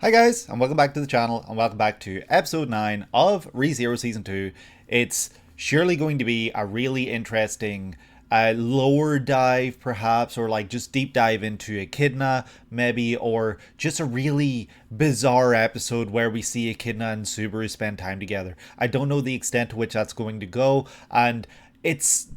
Hi guys, and welcome back to the channel, and welcome back to episode 9 of ReZero Season 2. It's surely going to be a really interesting lower dive perhaps, or like just deep dive into Echidna maybe, or just a really bizarre episode where we see Echidna and Subaru spend time together. I don't know the extent to which that's going to go, and it's...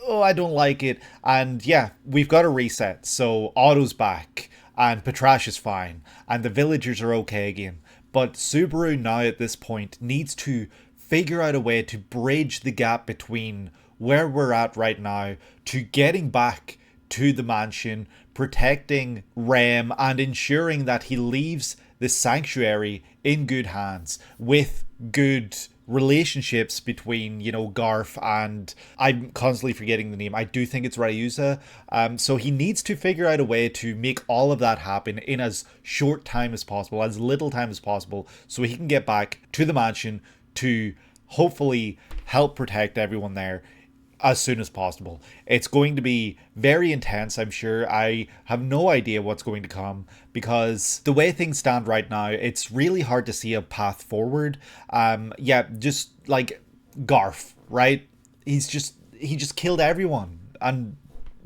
oh, I don't like it. And yeah, we've got a reset, so Otto's back and Petrash is fine, and the villagers are okay again. But Subaru now at this point needs to figure out a way to bridge the gap between where we're at right now to getting back to the mansion, protecting Rem, and ensuring that he leaves the sanctuary in good hands with good relationships between, Garth and... I'm constantly forgetting the name. I do think it's Ryuza. So he needs to figure out a way to make all of that happen in as short time as possible, as little time as possible, so he can get back to the mansion to hopefully help protect everyone there as soon as possible. It's going to be very intense, I'm sure. I have no idea what's going to come, because the way things stand right now, it's really hard to see a path forward. Just like Garth, right? He just killed everyone, and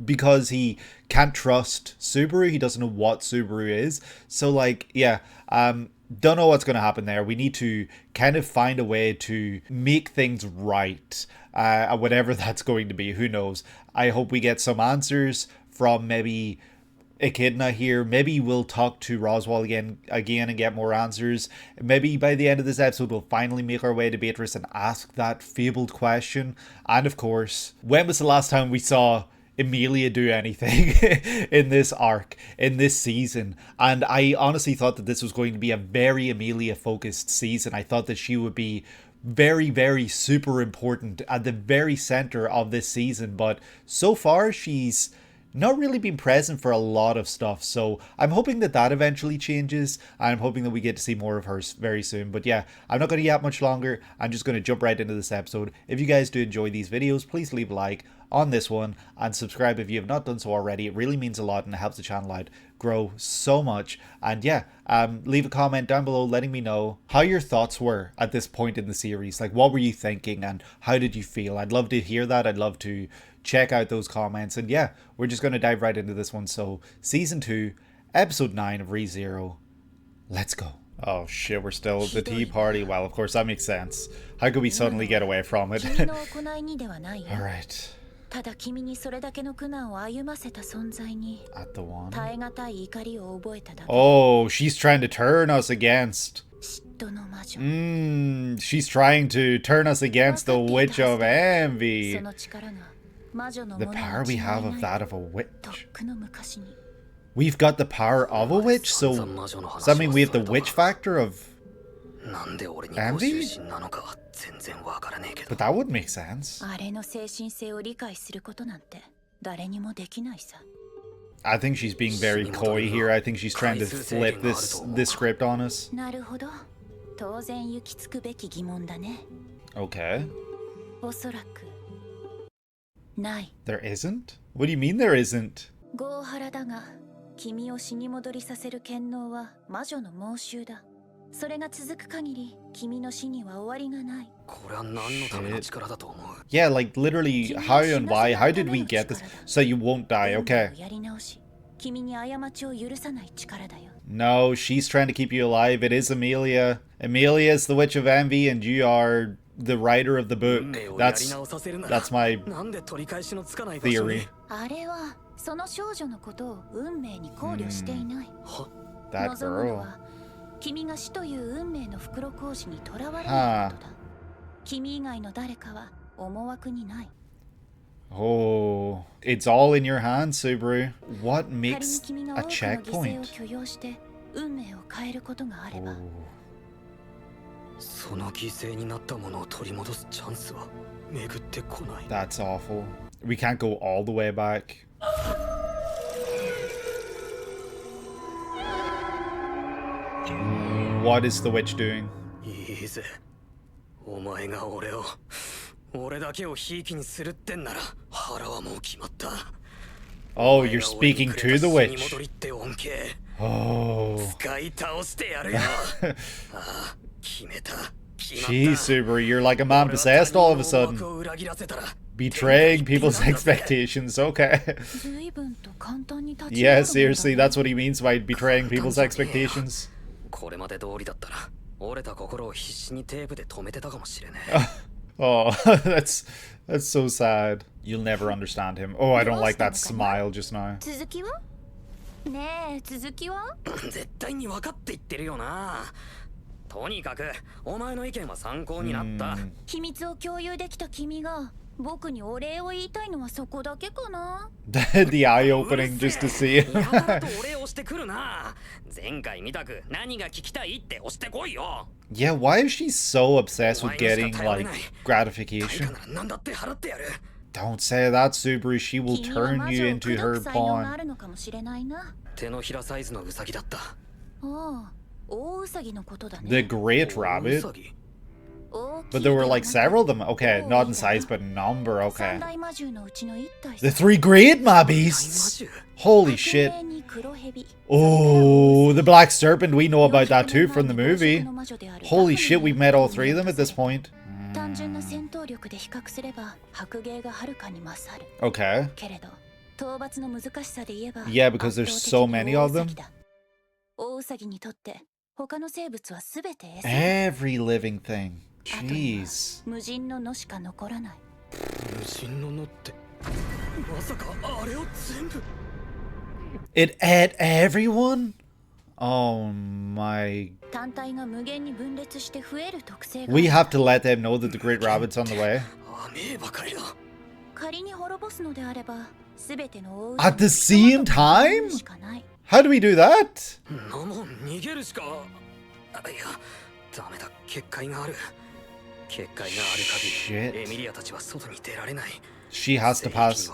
because he can't trust Subaru, he doesn't know what Subaru is. So don't know what's going to happen there. We need to kind of find a way to make things right, whatever that's going to be. Who knows? I hope we get some answers from maybe Echidna here. Maybe we'll talk to Roswaal again and get more answers. Maybe by the end of this episode we'll finally make our way to Beatrice and ask that fabled question. And of course, when was the last time we saw Emilia do anything in this arc, in this season? And I honestly thought that this was going to be a very Emilia focused season. I thought that she would be very, very super important at the very center of this season, but so far she's not really been present for a lot of stuff. So I'm hoping that that eventually changes. I'm hoping that we get to see more of her very soon. But yeah, I'm not going to yap much longer. I'm just going to jump right into this episode. If you guys do enjoy these videos, please leave a like on this one and subscribe if you have not done so already. It really means a lot and it helps the channel out grow so much. And yeah, leave a comment down below letting me know how your thoughts were at this point in the series. Like, what were you thinking and how did you feel? I'd love to hear that. I'd love to check out those comments. And yeah, we're just going to dive right into this one. So season 2 episode 9 of ReZero, let's go. Oh shit, we're still at the tea party. Well, of course that makes sense. How could we suddenly get away from it? Alright. At the one. Oh, she's trying to turn us against... she's trying to turn us against the Witch of Envy. The power we have of that of a witch. We've got the power of a witch, so does that mean we have the witch factor of envy? But that would make sense. I think she's being very coy here. I think she's trying to flip this script on us. Okay. There isn't? What do you mean there isn't? Yeah, like literally, how and why? How did we get this? So you won't die, okay. No, she's trying to keep you alive. It is Emilia. Emilia is the Witch of Envy and you are the writer of the book. That's my theory. That girl. Huh. Oh, it's all in your hands, Subaru. What makes a checkpoint? That's awful. We can't go all the way back. What is the witch doing? Oh, you're speaking to the witch. Oh. 使い倒してやるよ。ああ、決めた。 Jeez, Subaru, you're like a man possessed all of a sudden. Betraying people's expectations, okay. Yeah, seriously, that's what he means by betraying people's expectations. これまで通りだったら、折れた心を必死にテープで止めてたかもしれねえ。Oh, that's so sad. You'll never understand him. Oh, I don't like that smile just now. 続きは？ねえ、続きは？絶対に分かって言ってるよな。とにかくお前の意見は参考になった。秘密を共有できた君が僕にお礼を言いたいのはそこだけかな。The eye opening just to see. やたらとお礼をしてくるな。前回みたく何が聞きたいって押してこいよ。Yeah, why is she so obsessed with getting like gratification? なんだって払ってやる。Don't say that, Subaru. She will turn you into her pawn. 手のひらサイズのウサギだった。ああ、大ウサギのことだね。 The Great Rabbit? But there were like several of them. Okay, not in size, but in number. Okay. The three great mabeasts. Holy shit. Oh, the black serpent. We know about that too from the movie. Holy shit, we've met all three of them at this point. Okay. Yeah, because there's so many of them. Every living thing. Jeez. It ate everyone? Oh my. We have to let them know that the Great Rabbit's on the way. At the same time? How do we do that? Shit. She has to pass.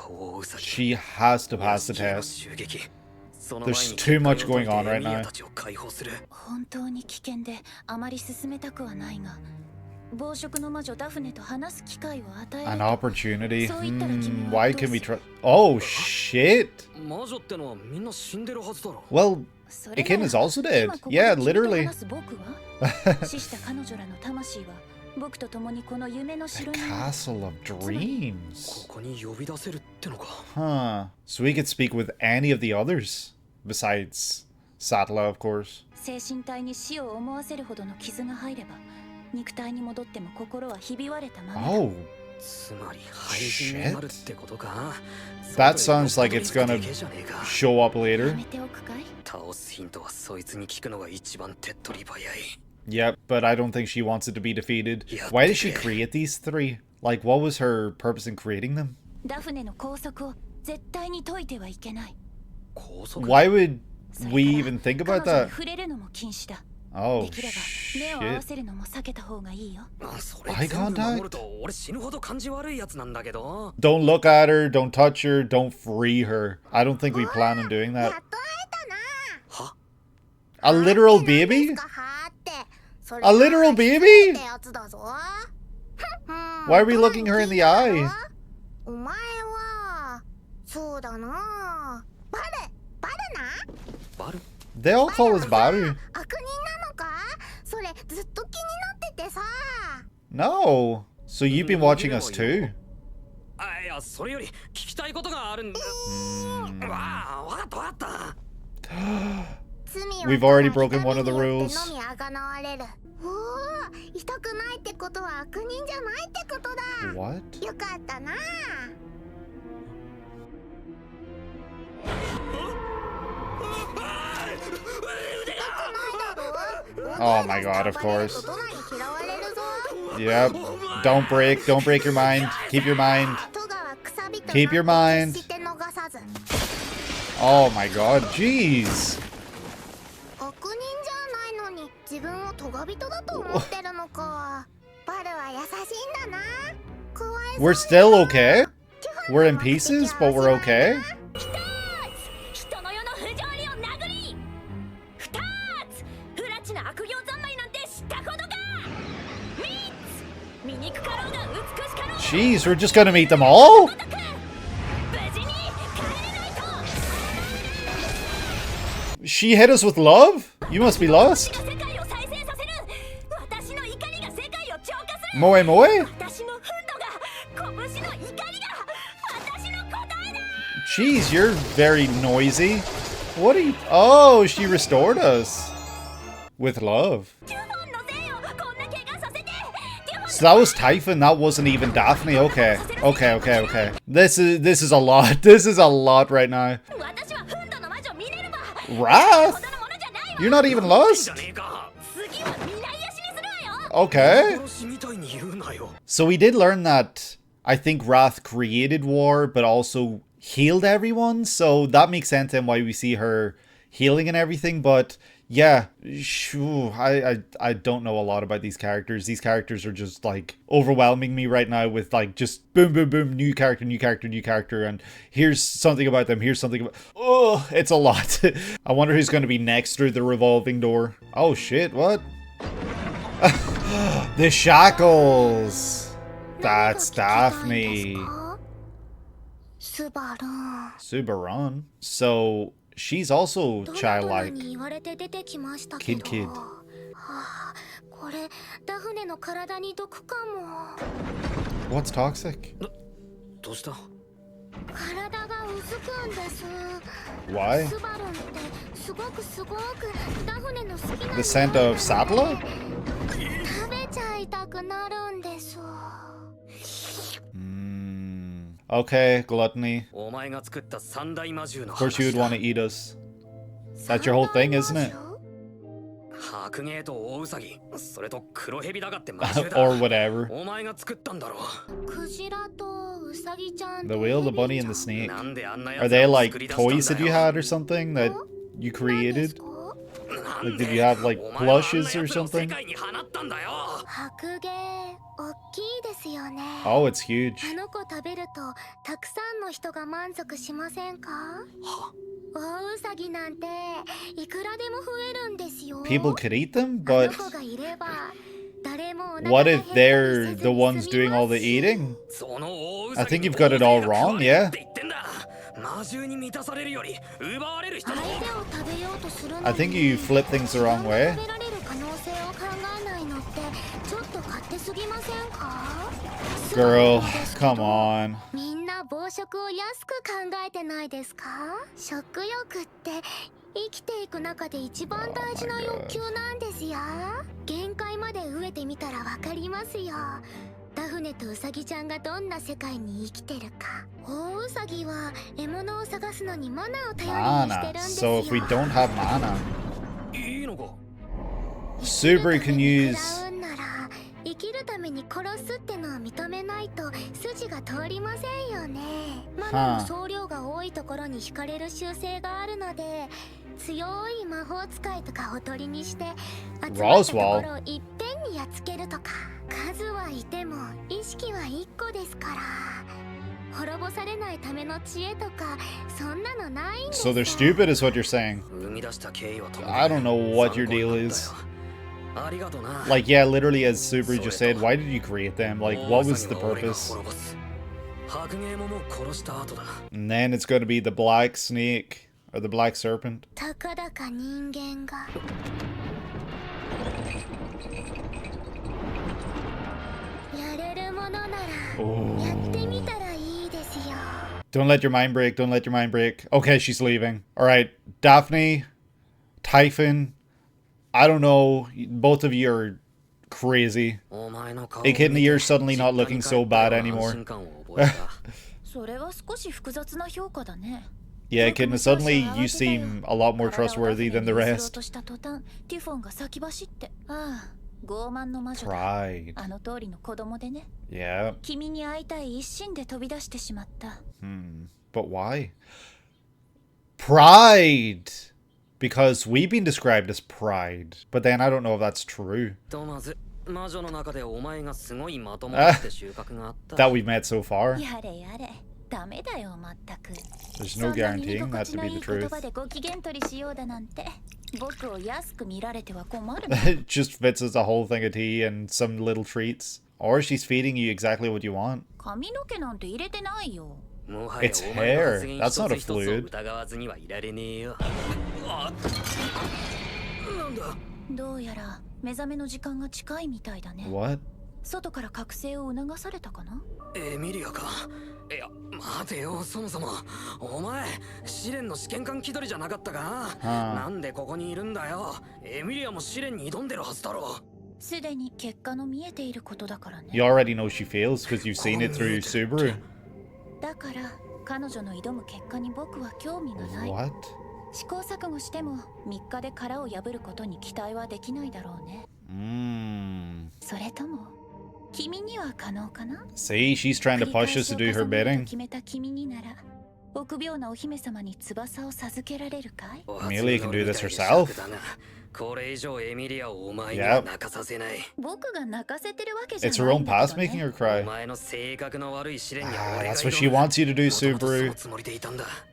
She has to pass the test. There's too much going on right now. An opportunity. Why can we try? Oh shit. Well, Ikin is also dead. Yeah, literally. The Castle of Dreams. Huh. So we could speak with any of the others. Besides Sattler, of course. Oh. Shit. That sounds like it's gonna show up later. Yep, but I don't think she wants it to be defeated. Why did she create these three? Like, what was her purpose in creating them? Why would we even think about that? Oh, shit. Eye contact? Don't look at her, don't touch her, don't free her. I don't think we plan on doing that. A literal baby? A literal baby? Why are we looking her in the eye? They all call us Baru. No. So you've been watching us too. We've already broken one of the rules. What? Oh my god, of course. Yep. Don't break your mind. Keep your mind. Keep your mind. Oh my god, jeez. We're still okay? We're in pieces, but we're okay? Jeez, we're just gonna meet them all? She hit us with love? You must be lost. Moe Moe? Jeez, you're very noisy. What are you... Oh, she restored us. With love. So that was Typhon, that wasn't even Daphne. Okay. Okay. This is a lot. This is a lot right now. Wrath? You're not even lost? Okay. So we did learn that I think Wrath created war, but also healed everyone. So that makes sense in why we see her healing and everything. But yeah, I don't know a lot about these characters. These characters are just like overwhelming me right now with like just boom, boom, boom, new character, and here's something about them, here's something about... Oh, it's a lot. I wonder who's going to be next through the revolving door. Oh shit, what? The shackles. That's Daphne. Subaron. So she's also childlike. Kid. What's toxic? Why? The scent of saddler? Okay, gluttony. Of course you would want to eat us. That's your whole thing, isn't it? Or whatever. The whale, the bunny, and the snake. Are they like toys that you had or something that you created? Like, did you have like plushes or something? Oh, it's huge. People could eat them, but what if they're the ones doing all the eating? I think you've got it all wrong, yeah? I think you flip things the wrong way. Girl, come on. Mana. So if we don't have mana, Subaru can use... Roswaal? So they're stupid is what you're saying. I don't know what your deal is. Like, yeah, literally as Subaru just said, why did you create them? Like, what was the purpose? And then it's going to be the black snake, or the black serpent. Oh. Don't let your mind break, don't let your mind break. Okay, she's leaving. Alright, Daphne, Typhon, I don't know, both of you are crazy. Echidna, you're suddenly not looking so bad anymore. Yeah, Echidna, suddenly you seem a lot more trustworthy than the rest. Pride. Yeah. But why? Pride! Because we've been described as pride. But then I don't know if that's true. That we've met so far. There's no guaranteeing that to be the truth. It just fits as a whole thing of tea and some little treats. Or she's feeding you exactly what you want. It's hair. That's not a fluid. どうやら目覚めの時間が近いみたいだね。 What? 外から覚醒を促されたかな。エミリアか。いや、待てよ、そもそもお前試練の試験官気取りじゃなかったか。なんでここにいるんだよ。エミリアも試練に挑んでるはずだろ。すでに結果の見えていることだからね。 You already know she fails because you've seen it through Subaru. だから彼女の挑む結果に僕は興味がない。 What? 試行錯誤しても3日で殻を破ることに期待はできないだろうね。それとも君には可能かな。 See, she's trying to push us to do her bidding. 決めた君になら臆病なお姫様に翼を授けられるかい。 Amelia can do this herself. これ以上エミリアをお前には泣かさせない。僕が泣かせてるわけじゃない It's her own past making her cry. お前の性格の悪い試練に That's what she wants you to do, Subaru.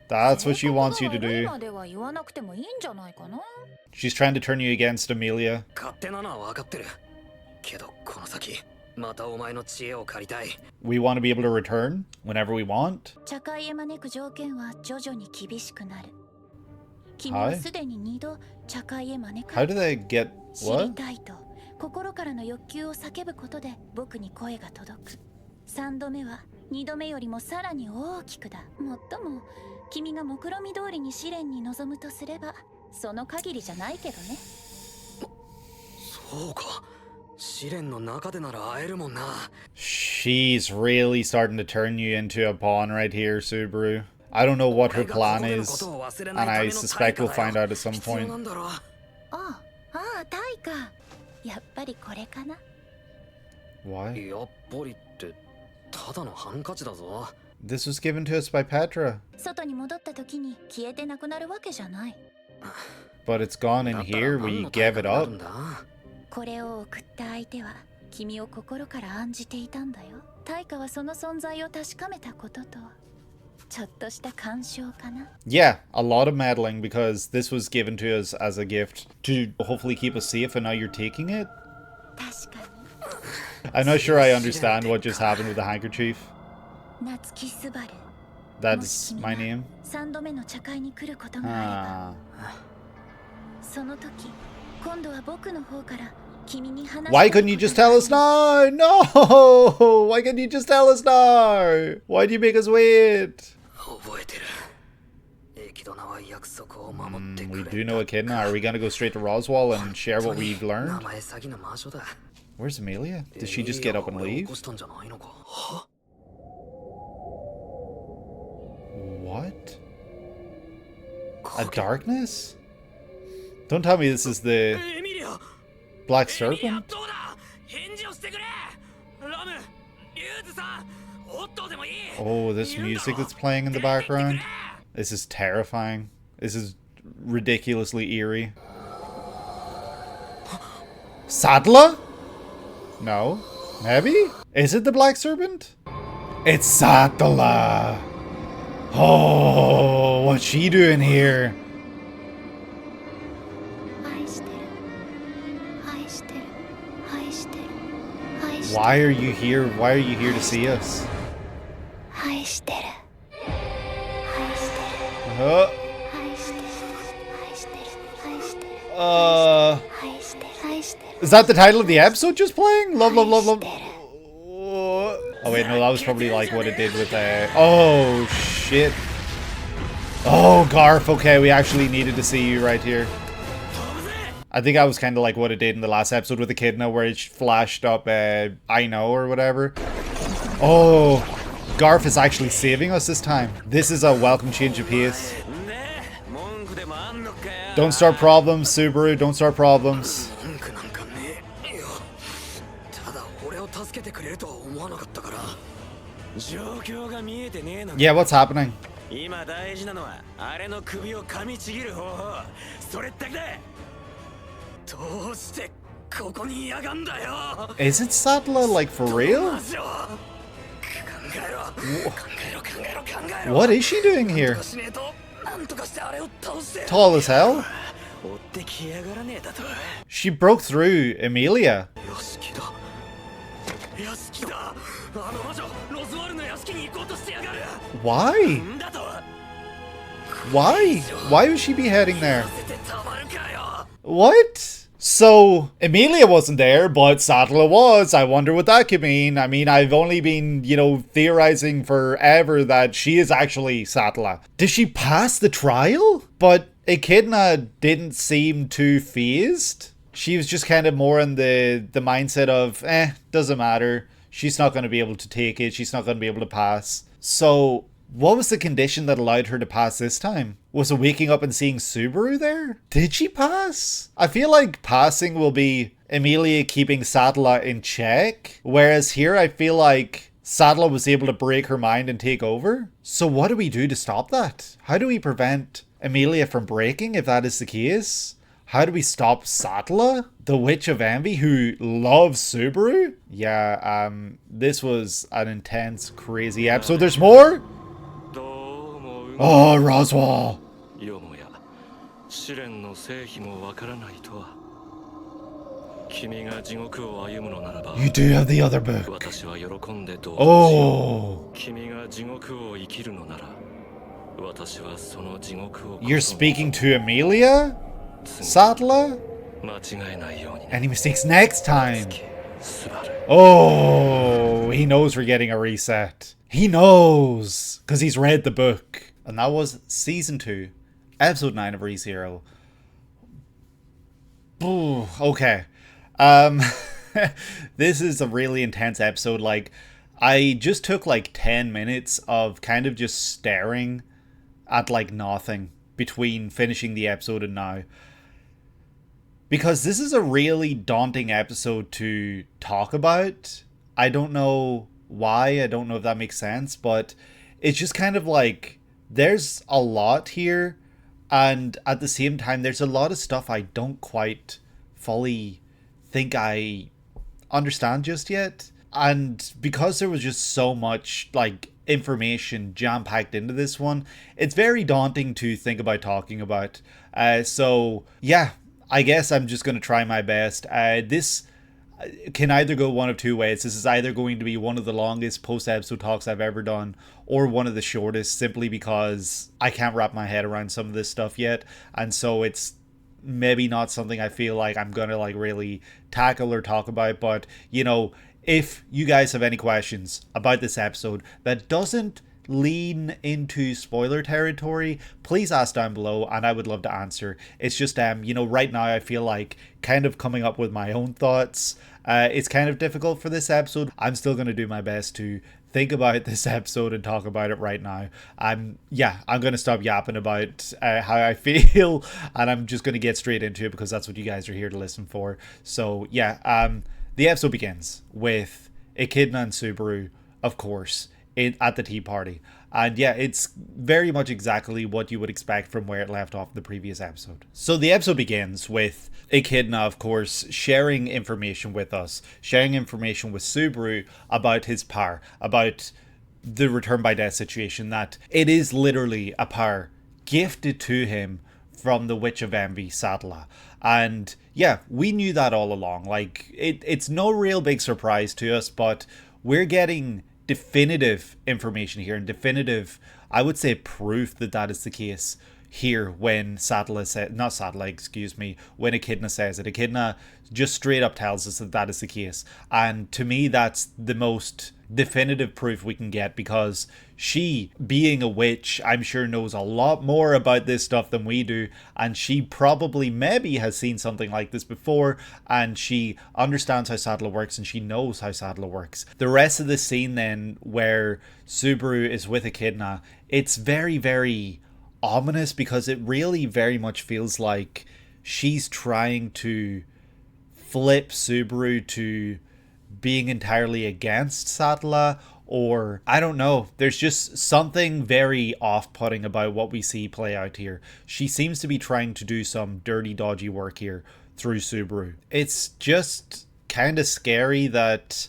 That's what she wants you to do. 今では言わなくてもいいんじゃないかな。 She's trying to turn you against Amelia. 勝手なのは分かってる。けどこの先またお前の知恵を借りたい。 We want to be able to return whenever we want. 茶会へ招く条件は徐々に厳しくなる。君はすでに2度茶会へ招か How れ do they get 知り what? たいと心からの欲求を叫ぶことで僕に声が届く。3度目は2度目よりもさらに大きくだ。もっとも君が目論見通りに試練に臨むとすればその限りじゃないけどね。そうか。試練の中でなら会えるもんな。 She's really starting to turn you into a pawn right here, Subaru. I don't know what her plan is, and I suspect we'll find out at some point. ああ、タイか。やっぱりこれかな。 Why? やっぱりってただのハンカチだぞ。 This was given to us by Petra. 外に戻った時に消えてなくなるわけじゃない。 But it's gone in here, we gave it up. これを送った相手は君を心から案じていたんだよ。対価はその存在を確かめたこととちょっとした干渉かな。 Yeah, a lot of meddling because this was given to us as a gift to hopefully keep us safe, and now you're taking it? 確かに。 I'm not sure I understand what just happened with the handkerchief. 夏木スバル。 That's my name. 3度目の茶会に来ることがあれば、その時今度は僕の方から君に話 Why couldn't you just tell us now? No! Why couldn't you just tell us now? Why'd you make us wait? 覚えてる。We do know Echidna. Are we gonna go straight to Roswaal and share what we've learned? Where's Amelia? Did she just get up and leave? What? A darkness? Don't tell me this is the Black Serpent. Oh, this music that's playing in the background. This is terrifying. This is ridiculously eerie. Sadler? No. Maybe? Is it the Black Serpent? It's Sadler! Oh, what's she doing here? Why are you here? Why are you here to see us? Is that the title of the episode just playing? Love, love, love, love. Oh wait, no, that was probably like what it did with oh shit. Oh, Garf, okay, we actually needed to see you right here. I think that was kind of like what it did in the last episode with Echidna, where it flashed up, I know, or whatever. Oh, Garf is actually saving us this time. This is a welcome change of pace. Don't start problems, Subaru, don't start problems. Yeah, what's happening? Is it Sadler, like, for real? What is she doing here? Tall as hell? She broke through Amelia. Why? Why? Why would she be heading there? What? So, Emilia wasn't there, but Sattler was. I wonder what that could mean. I mean, I've only been, theorizing forever that she is actually Sattler. Did she pass the trial? But Echidna didn't seem too phased. She was just kind of more in the mindset of, doesn't matter. She's not going to be able to take it. She's not going to be able to pass. So, what was the condition that allowed her to pass this time? Was it waking up and seeing Subaru there? Did she pass? I feel like passing will be Emilia keeping Sattler in check. Whereas here I feel like Sattler was able to break her mind and take over. So what do we do to stop that? How do we prevent Emilia from breaking if that is the case? How do we stop Sattler, the Witch of Envy, who loves Subaru? Yeah, this was an intense, crazy episode. There's more? Oh, Roswaal. You do have the other book. Oh. You're speaking to Emilia? Sattler? Any mistakes next time? Oh, he knows we're getting a reset. He knows, because he's read the book. And that was Season 2, Episode 9 of ReZero. Ooh, okay. This is a really intense episode. Like, I just took like 10 minutes of kind of just staring at like nothing between finishing the episode and now. Because this is a really daunting episode to talk about. I don't know why. I don't know if that makes sense, but it's just kind of like there's a lot here, and at the same time there's a lot of stuff I don't quite fully think I understand just yet. And because there was just so much like information jam-packed into this one, it's very daunting to think about talking about. So yeah, I guess I'm just going to try my best. This can either go one of two ways. This is either going to be one of the longest post-episode talks I've ever done, or one of the shortest, simply because I can't wrap my head around some of this stuff yet. And so it's maybe not something I feel like I'm going to like really tackle or talk about. But, if you guys have any questions about this episode that doesn't lean into spoiler territory, please ask down below and I would love to answer. It's just right now I feel like kind of coming up with my own thoughts. It's kind of difficult for this episode. I'm still going to do my best to think about this episode and talk about it right now. I'm going to stop yapping about how I feel, and I'm just going to get straight into it because that's what you guys are here to listen for. So the episode begins with Echidna and Subaru, of course, at the tea party. And yeah, it's very much exactly what you would expect from where it left off in the previous episode. So the episode begins with Echidna, of course, sharing information with us, sharing information with Subaru about his power, about the return by death situation, that it is literally a power gifted to him from the Witch of Envy, Sattler. And yeah, we knew that all along. Like, it's no real big surprise to us, but we're getting definitive information here, and definitive, I would say, proof that that is the case here when when Echidna says it. Echidna just straight up tells us that that is the case, and to me that's the most definitive proof we can get, because she, being a witch, I'm sure knows a lot more about this stuff than we do, and she probably maybe has seen something like this before, and she understands how Sattler works, and she knows how Sattler works. The rest of the scene then, where Subaru is with Echidna, it's very, very ominous, because it really very much feels like she's trying to flip Subaru to being entirely against Sattler, or I don't know. There's just something very off-putting about what we see play out here. She seems to be trying to do some dirty, dodgy work here through Subaru. It's just kind of scary that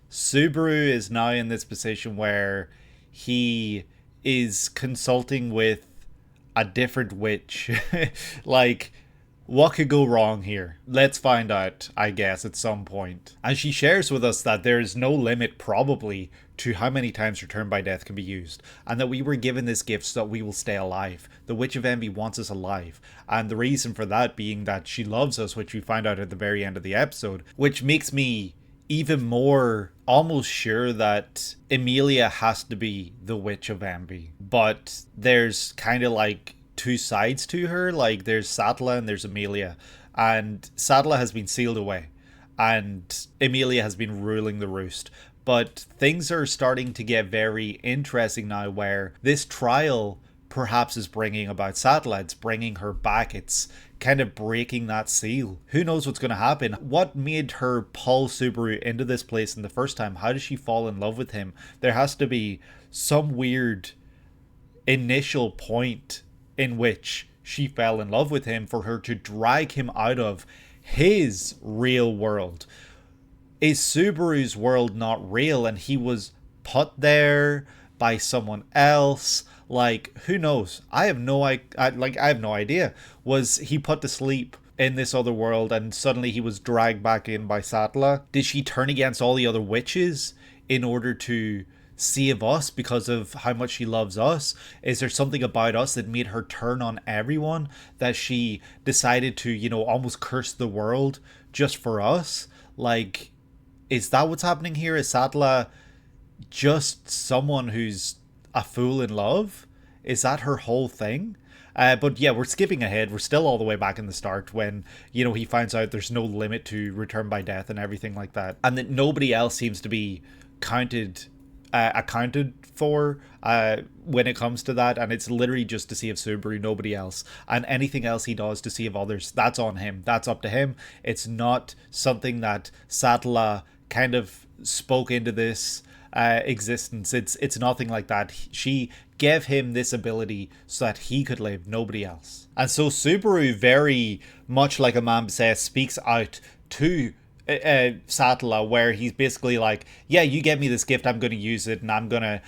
Subaru is now in this position where he is consulting with a different witch. Like, What could go wrong here? Let's find out, I guess, at some point. And she shares with us that there is no limit, probably, to how many times Return by Death can be used, and that we were given this gift so that we will stay alive. The Witch of Envy wants us alive, and the reason for that being that she loves us, which we find out at the very end of the episode, which makes me even more almost sure that Emilia has to be the Witch of Envy. But there's kind of like two sides to her. Like there's Sattla and there's Emilia, and Sattla has been sealed away and Emilia has been ruling the roost. But things are starting to get very interesting now, where this trial perhaps is bringing about Sattla. It's bringing her back. It's kind of breaking that seal. Who knows what's going to happen? What made her pull Subaru into this place in the first time? How does she fall in love with him? There has to be some weird initial point in which she fell in love with him for her to drag him out of his real world. Is Subaru's world not real and he was put there by someone else? Like, who knows? I have no idea. Was he put to sleep in this other world and suddenly he was dragged back in by Sattla? Did she turn against all the other witches in order to save us because of how much she loves us? Is there something about us that made her turn on everyone, that she decided to, almost curse the world just for us? Like, is that what's happening here? Is Sattla just someone who's a fool in love? Is that her whole thing? But yeah, we're skipping ahead. We're still all the way back in the start when, he finds out there's no limit to Return by Death and everything like that. And that nobody else seems to be accounted for when it comes to that. And it's literally just to save Subaru, nobody else. And anything else he does to save others, that's on him. That's up to him. It's not something that Sattla kind of spoke into this existence. It's nothing like that. She gave him this ability so that he could live, nobody else. And so Subaru, very much like a man possessed, speaks out to Sattla, where he's basically like, yeah, you gave me this gift, I'm going to use it, and I'm gonna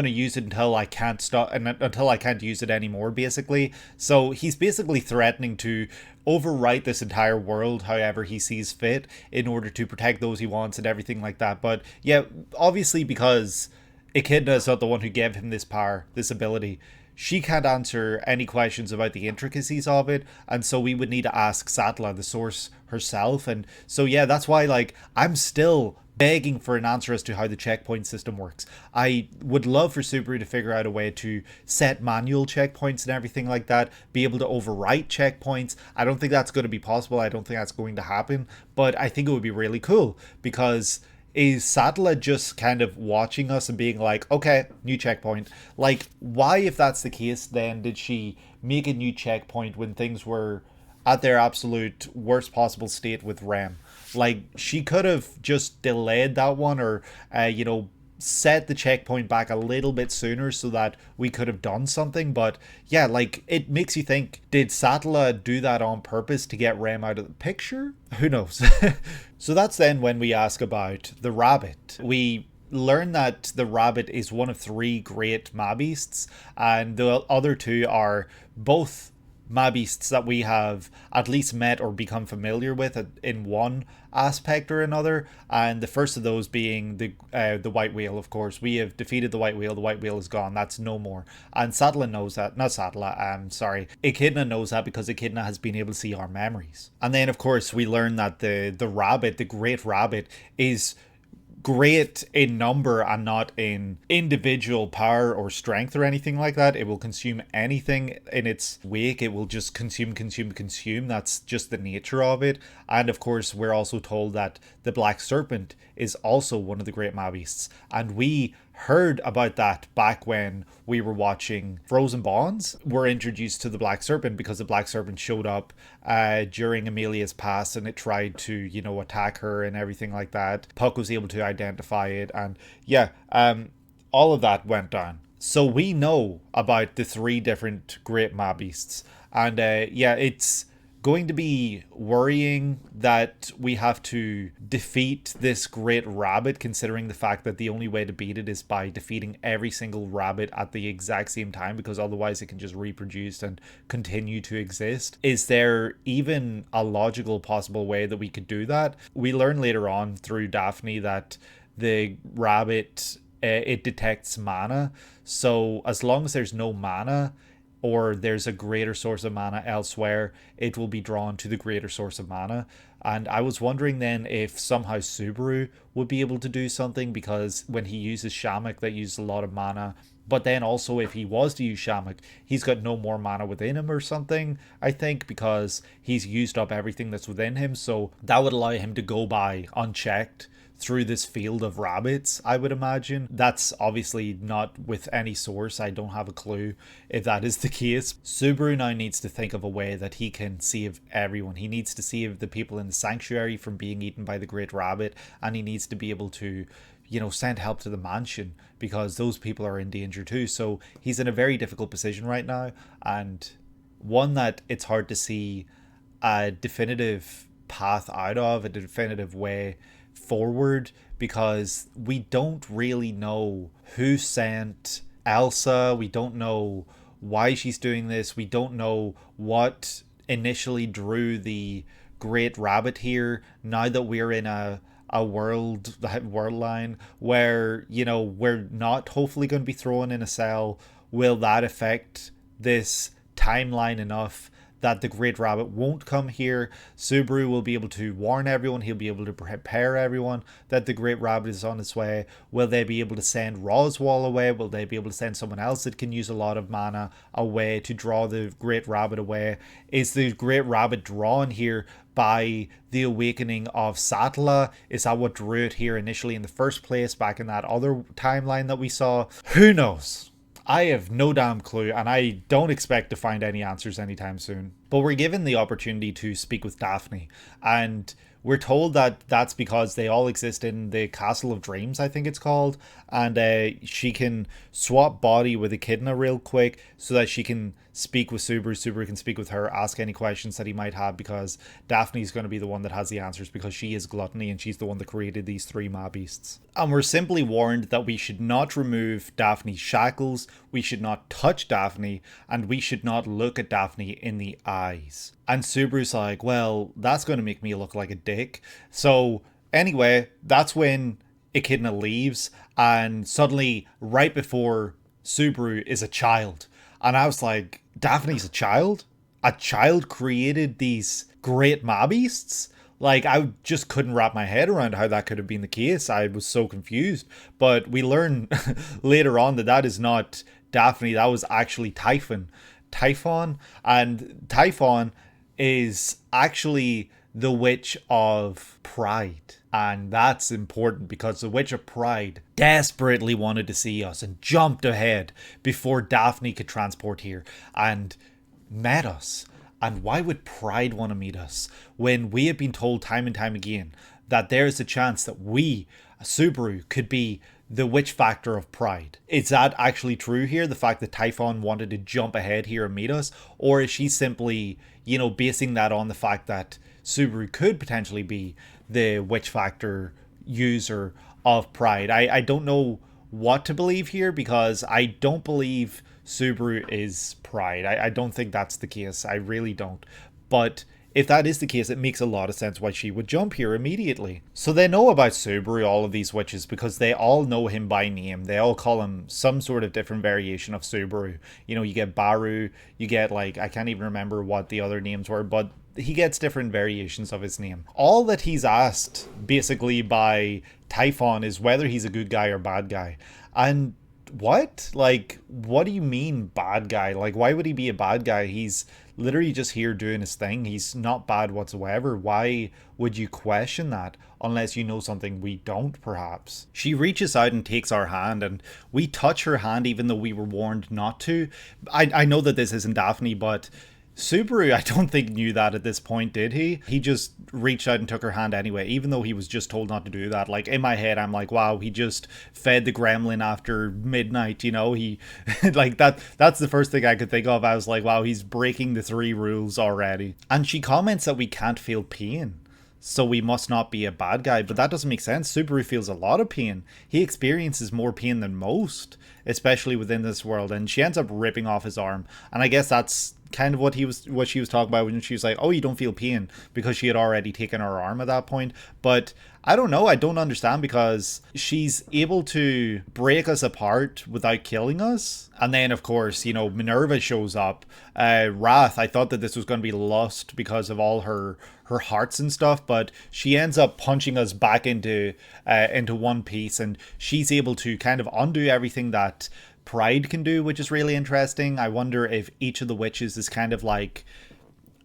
use it until I can't stop, and until I can't use it anymore, basically. So he's basically threatening to overwrite this entire world however he sees fit in order to protect those he wants and everything like that. But yeah, obviously, because Echidna is not the one who gave him this power, this ability, she can't answer any questions about the intricacies of it, and so we would need to ask Sattla, the source herself. And so yeah, that's why I'm still begging for an answer as to how the checkpoint system works. I would love for Subaru to figure out a way to set manual checkpoints and everything like that, be able to overwrite checkpoints. I don't think that's going to be possible. I don't think that's going to happen, but I think it would be really cool, because is Sattla just kind of watching us and being like, okay, new checkpoint? Like, why, if that's the case, then did she make a new checkpoint when things were at their absolute worst possible state with Rem? Like, she could have just delayed that one, or, set the checkpoint back a little bit sooner so that we could have done something. But yeah, it makes you think, did Sattla do that on purpose to get Rem out of the picture? Who knows? So that's then when we ask about the rabbit. We learn that the rabbit is one of 3 great mabeasts, and the other 2 are both mabeasts that we have at least met or become familiar with in one aspect or another. And the first of those being the white whale. Of course, we have defeated the white whale. The white whale is gone. That's no more. And Sattla knows that. Not Sattla, sorry. Echidna knows that, because Echidna has been able to see our memories. And then, of course, we learn that the rabbit, the great rabbit, is great in number and not in individual power or strength or anything like that. It will consume anything in its wake. It will just consume. That's just the nature of it. And of course, we're also told that the black serpent is also one of the great mabeasts, and we heard about that back when we were watching Frozen Bonds. We're introduced to the black serpent because the black serpent showed up during Emilia's past, and it tried to attack her and everything like that. Puck was able to identify it, and yeah, all of that went down. So we know about the 3 different great mabeasts, and yeah, it's going to be worrying that we have to defeat this great rabbit, considering the fact that the only way to beat it is by defeating every single rabbit at the exact same time, because otherwise it can just reproduce and continue to exist? Is there even a logical possible way that we could do that? We learn later on through Daphne that the rabbit, it detects mana, so as long as there's no mana, or there's a greater source of mana elsewhere, it will be drawn to the greater source of mana. And I was wondering then if somehow Subaru would be able to do something, because when he uses Shamak, that uses a lot of mana. But then also if he was to use Shamak, he's got no more mana within him or something, I think, because he's used up everything that's within him. So that would allow him to go by unchecked through this field of rabbits, I would imagine. That's obviously not with any source. I don't have a clue if that is the case. Subaru now needs to think of a way that he can save everyone. He needs to save the people in the sanctuary from being eaten by the great rabbit, and he needs to be able to, you know, send help to the mansion, because those people are in danger too. So he's in a very difficult position right now, and one that it's hard to see a definitive path out of, a definitive way forward, because we don't really know who sent Elsa. We don't know why she's doing this. We don't know what initially drew the great rabbit here. Now that we're in a world line where, you know, we're not hopefully going to be thrown in a cell, will that affect this timeline enough that the great rabbit won't come here? Subaru will be able to warn everyone, he'll be able to prepare everyone that the great rabbit is on its way. Will they be able to send Roswaal away? Will they be able to send someone else that can use a lot of mana away to draw the great rabbit away? Is the great rabbit drawn here by the awakening of Satla? Is that what drew it here initially in the first place, back in that other timeline that we saw? Who knows? I have no damn clue, and I don't expect to find any answers anytime soon. But we're given the opportunity to speak with Daphne, and we're told that that's because they all exist in the Castle of Dreams, I think it's called, and she can swap body with Echidna real quick so that she can speak with Subaru. Subaru can speak with her, ask any questions that he might have, because Daphne's going to be the one that has the answers, because she is Gluttony and she's the one that created these three mabeasts. And we're simply warned that we should not remove Daphne's shackles, we should not touch Daphne, and we should not look at Daphne in the eyes. And Subaru's like, well, that's going to make me look like a dick. So anyway, that's when Echidna leaves, and suddenly right before Subaru is a child. And I was like, Daphne's a child? A child created these great mabeasts? Like, I just couldn't wrap my head around how that could have been the case. I was so confused. But we learn later on that that is not Daphne. That was actually Typhon. And Typhon is actually the Witch of Pride. And that's important, because the Witch of Pride desperately wanted to see us and jumped ahead before Daphne could transport here and met us. And why would Pride want to meet us when we have been told time and time again that there's a chance that we, Subaru, could be the witch factor of Pride? Is that actually true here? The fact that Typhon wanted to jump ahead here and meet us? Or is she simply, you know, basing that on the fact that Subaru could potentially be the witch factor user of Pride? I don't know what to believe here, because I don't believe Subaru is Pride. I don't think that's the case. I really don't. But if that is the case, it makes a lot of sense why she would jump here immediately. So they know about Subaru, all of these witches, because they all know him by name. They all call him some sort of different variation of Subaru. You know, you get Baru, you get, like, I can't even remember what the other names were, but he gets different variations of his name. All that he's asked, basically, by Typhon is whether he's a good guy or bad guy. And what? Like, what do you mean bad guy? Like, why would he be a bad guy? He's literally just here doing his thing. He's not bad whatsoever. Why would you question that? Unless you know something we don't, perhaps. She reaches out and takes our hand, and we touch her hand even though we were warned not to. I know that this isn't Daphne, but Subaru, I don't think knew that at this point, did he? He just reached out and took her hand anyway, even though he was just told not to do that. Like, in my head, I'm like, wow, he just fed the gremlin after midnight, you know? He, like, that's the first thing I could think of. I was like, wow, he's breaking the 3 rules already. And she comments that we can't feel pain, so we must not be a bad guy. But that doesn't make sense. Subaru feels a lot of pain. He experiences more pain than most, especially within this world. And she ends up ripping off his arm. And I guess that's kind of what she was talking about when she was like, oh, you don't feel pain, because she had already taken her arm at that point. But I don't know, I don't understand, because she's able to break us apart without killing us. And then of course, you know, Minerva shows up. Wrath, I thought that this was going to be lust because of all her hearts and stuff, but she ends up punching us back into one piece, and she's able to kind of undo everything that Pride can do, which is really interesting. I wonder if each of the witches is kind of like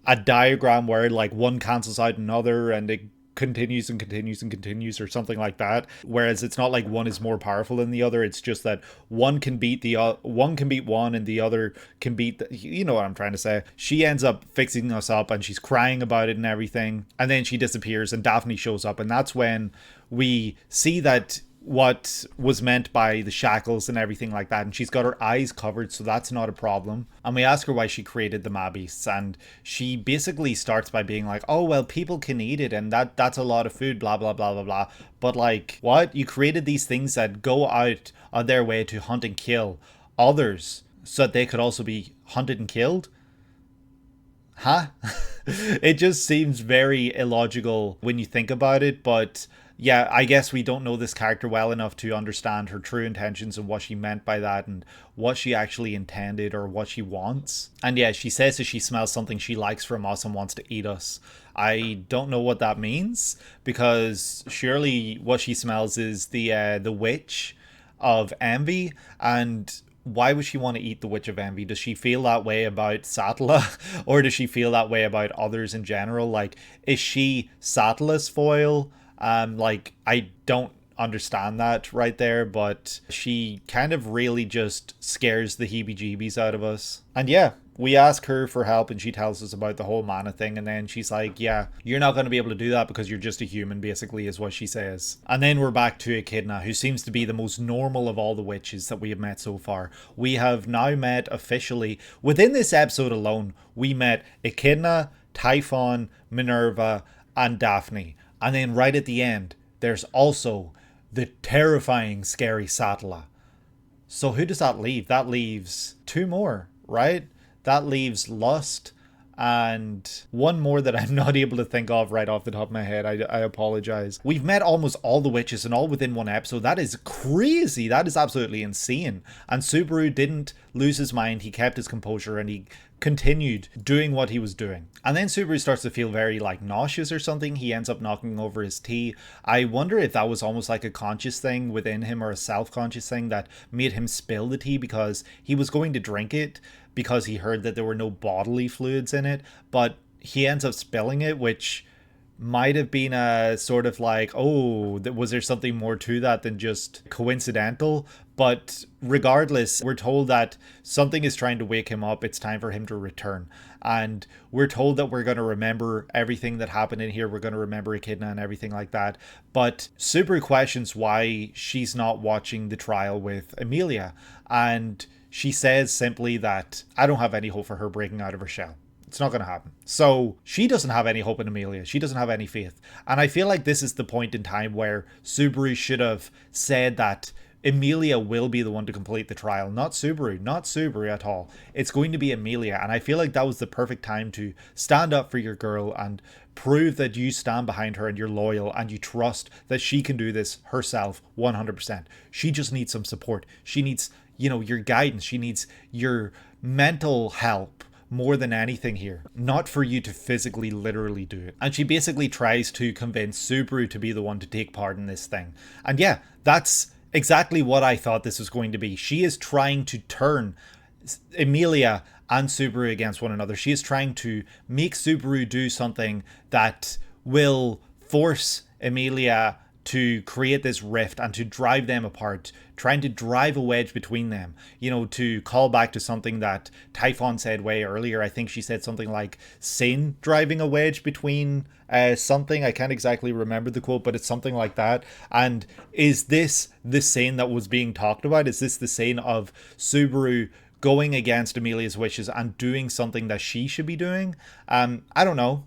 a diagram where like one cancels out another and it continues and continues and continues, or something like that. Whereas it's not like one is more powerful than the other. It's just that one can beat one and the other can beat you know what I'm trying to say. She ends up fixing us up and she's crying about it and everything, and then she disappears and Daphne shows up, and that's when we see that what was meant by the shackles and everything like that, and she's got her eyes covered, so that's not a problem. And we ask her why she created the mabeasts, and she basically starts by being like, oh well, people can eat it and that's a lot of food, blah blah blah blah blah. But like, what? You created these things that go out on their way to hunt and kill others so that they could also be hunted and killed? Huh? It just seems very illogical when you think about it. But yeah, I guess we don't know this character well enough to understand her true intentions and what she meant by that and what she actually intended or what she wants. And yeah, she says that she smells something she likes from us and wants to eat us. I don't know what that means, because surely what she smells is the witch of envy. And why would she want to eat the Witch of Envy? Does she feel that way about Sattla? Or does she feel that way about others in general? Like, is she Sattla's foil? Like, I don't understand that right there, but she kind of really just scares the heebie-jeebies out of us. And yeah, we ask her for help and she tells us about the whole mana thing, and then she's like, yeah, you're not going to be able to do that because you're just a human, basically, is what she says. And then we're back to Echidna, who seems to be the most normal of all the witches that we have met so far. We have now met officially, within this episode alone, we met Echidna, Typhon, Minerva, and Daphne. And then right at the end, there's also the terrifying, scary Sattla. So who does that leave? That leaves 2 more, right? That leaves Lust and one more that I'm not able to think of right off the top of my head. I apologize. We've met almost all the witches and all within one episode. That is crazy. That is absolutely insane. And Subaru didn't lose his mind. He kept his composure and he continued doing what he was doing. And then Subaru starts to feel very like nauseous or something. He ends up knocking over his tea. I wonder if that was almost like a conscious thing within him, or a self-conscious thing that made him spill the tea, because he was going to drink it because he heard that there were no bodily fluids in it, but he ends up spilling it, which might have been a sort of like, oh, was there something more to that than just coincidental? But regardless, we're told that something is trying to wake him up. It's time for him to return. And we're told that we're going to remember everything that happened in here. We're going to remember Echidna and everything like that. But Subaru questions why she's not watching the trial with Emilia. And she says simply that I don't have any hope for her breaking out of her shell. It's not going to happen. So she doesn't have any hope in Emilia. She doesn't have any faith. And I feel like this is the point in time where Subaru should have said that Emilia will be the one to complete the trial, not Subaru. Not Subaru at all. It's going to be Emilia. And I feel like that was the perfect time to stand up for your girl and prove that you stand behind her and you're loyal and you trust that she can do this herself 100%. She just needs some support. She needs, you know, your guidance. She needs your mental help more than anything here, not for you to physically literally do it. And she basically tries to convince Subaru to be the one to take part in this thing. And yeah, that's exactly what I thought this was going to be. She is trying to turn Emilia and Subaru against one another. She is trying to make Subaru do something that will force Emilia to create this rift and to drive them apart, trying to drive a wedge between them, you know, to call back to something that Typhon said way earlier. I think she said something like sin driving a wedge between something. I can't exactly remember the quote, but it's something like that. And is this the sin that was being talked about? Is this the sin of Subaru going against Emilia's wishes and doing something that she should be doing? I don't know.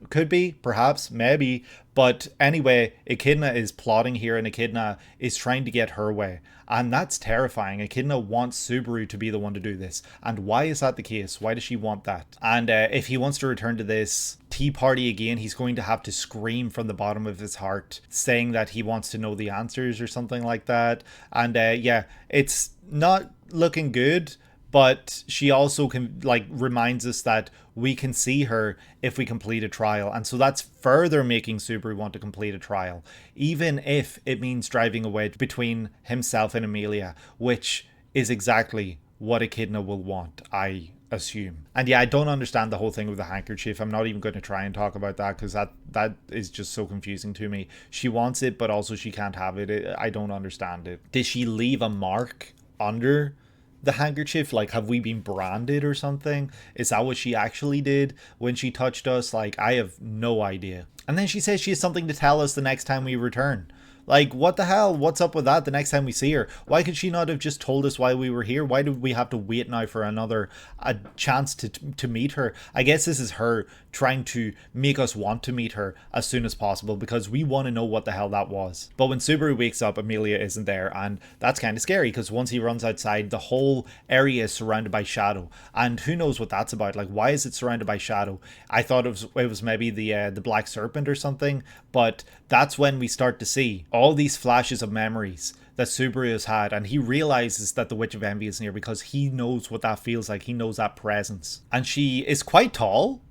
Could be, perhaps, maybe. But anyway, Echidna is plotting here, and Echidna is trying to get her way. And that's terrifying. Echidna wants Subaru to be the one to do this. And why is that the case? Why does she want that? And if he wants to return to this tea party again, he's going to have to scream from the bottom of his heart, saying that he wants to know the answers or something like that. And yeah, it's not looking good. But she also reminds us that we can see her if we complete a trial. And so that's further making Subaru want to complete a trial, even if it means driving a wedge between himself and Emilia, which is exactly what Echidna will want, I assume. And yeah, I don't understand the whole thing with the handkerchief. I'm not even going to try and talk about that because that is just so confusing to me. She wants it, but also she can't have it. I don't understand it. Did she leave a mark under the handkerchief? Like, have we been branded or something? Is that what she actually did when she touched us? Like, I have no idea. And then she says she has something to tell us the next time we return. Like, what the hell? What's up with that the next time we see her? Why could she not have just told us while we were here? Why did we have to wait now for a chance to meet her? I guess this is her trying to make us want to meet her as soon as possible because we want to know what the hell that was. But when Subaru wakes up, Emilia isn't there, and that's kind of scary because once he runs outside, the whole area is surrounded by shadow, and who knows what that's about? Like, why is it surrounded by shadow? I thought it was maybe the Black Serpent or something, but that's when we start to see all these flashes of memories that Subaru has had, and he realizes that the Witch of Envy is near because he knows what that feels like. He knows that presence. And she is quite tall,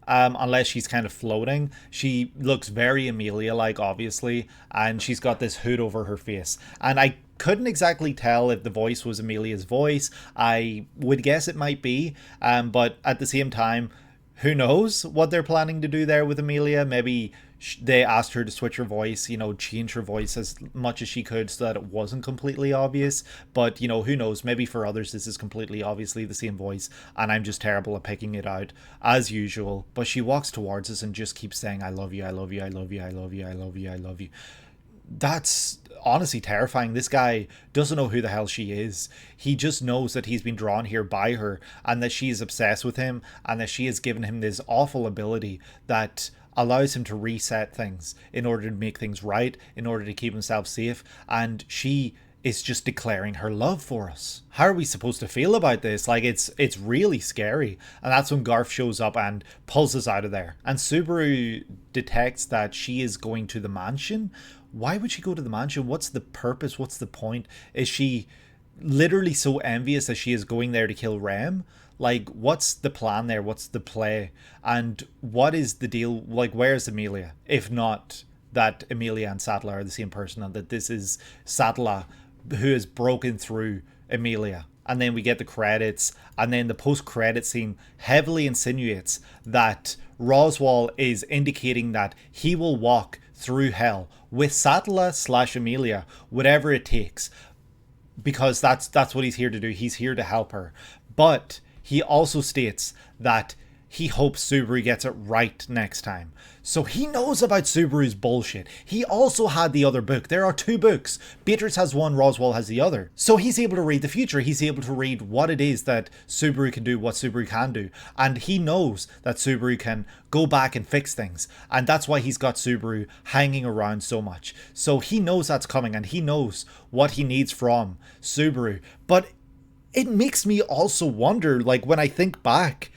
unless she's kind of floating. She looks very Emilia-like, obviously, and she's got this hood over her face. And I couldn't exactly tell if the voice was Emilia's voice. I would guess it might be, but at the same time, who knows what they're planning to do there with Emilia? Maybe they asked her to switch her voice, you know, change her voice as much as she could so that it wasn't completely obvious. But, you know, who knows? Maybe for others this is completely obviously the same voice and I'm just terrible at picking it out as usual. But she walks towards us and just keeps saying, I love you, I love you, I love you, I love you, I love you, I love you. That's honestly terrifying. This guy doesn't know who the hell she is. He just knows that he's been drawn here by her and that she is obsessed with him and that she has given him this awful ability that allows him to reset things in order to make things right, in order to keep himself safe, and she is just declaring her love for us. How are we supposed to feel about this? Like, it's really scary. And that's when Garf shows up and pulls us out of there. And Subaru detects that she is going to the mansion. Why would she go to the mansion? What's the purpose? What's the point? Is she literally so envious that she is going there to kill Rem? Like, what's the plan there? What's the play? And what is the deal? Like, where's Emilia? If not that Emilia and Sattler are the same person and that this is Sattler who has broken through Emilia. And then we get the credits, and then the post-credit scene heavily insinuates that Roswaal is indicating that he will walk through hell with Sattler/Emilia, whatever it takes, because that's what he's here to do. He's here to help her. But he also states that he hopes Subaru gets it right next time. So he knows about Subaru's bullshit. He also had the other book. There are two books. Beatrice has one, Roswaal has the other. So he's able to read the future. He's able to read what it is that Subaru can do, what Subaru can do. And he knows that Subaru can go back and fix things. And that's why he's got Subaru hanging around so much. So he knows that's coming and he knows what he needs from Subaru. But it makes me also wonder, like, when I think back,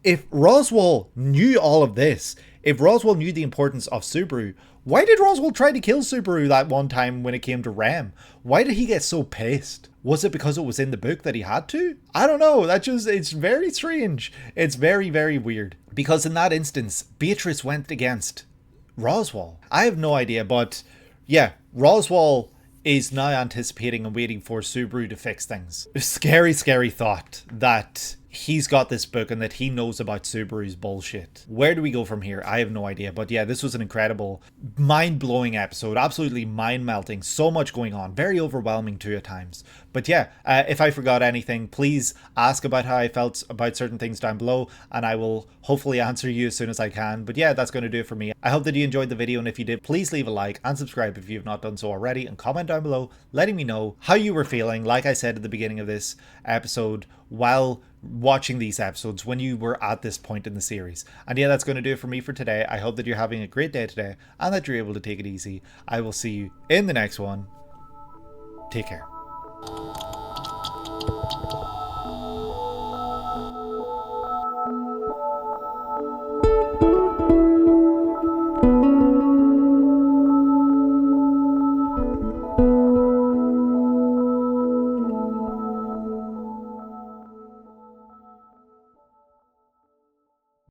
if Roswaal knew all of this, if Roswaal knew the importance of Subaru, why did Roswaal try to kill Subaru that one time when it came to Rem? Why did he get so pissed? Was it because it was in the book that he had to? I don't know. It's very strange. It's very, very weird. Because in that instance, Beatrice went against Roswaal. I have no idea, but yeah, Roswaal is now anticipating and waiting for Subaru to fix things. A scary, scary thought that he's got this book and that he knows about Subaru's bullshit. Where do we go from here? I have no idea. But yeah, this was an incredible, mind-blowing episode. Absolutely mind-melting. So much going on. Very overwhelming too at times. But yeah, if I forgot anything, please ask about how I felt about certain things down below, and I will hopefully answer you as soon as I can. But yeah, that's going to do it for me. I hope that you enjoyed the video, and if you did, please leave a like and subscribe if you've not done so already, and comment down below letting me know how you were feeling, like I said at the beginning of this episode, while watching these episodes, when you were at this point in the series. And yeah, that's going to do it for me for today. I hope that you're having a great day today and that you're able to take it easy. I will see you in the next one. Take care.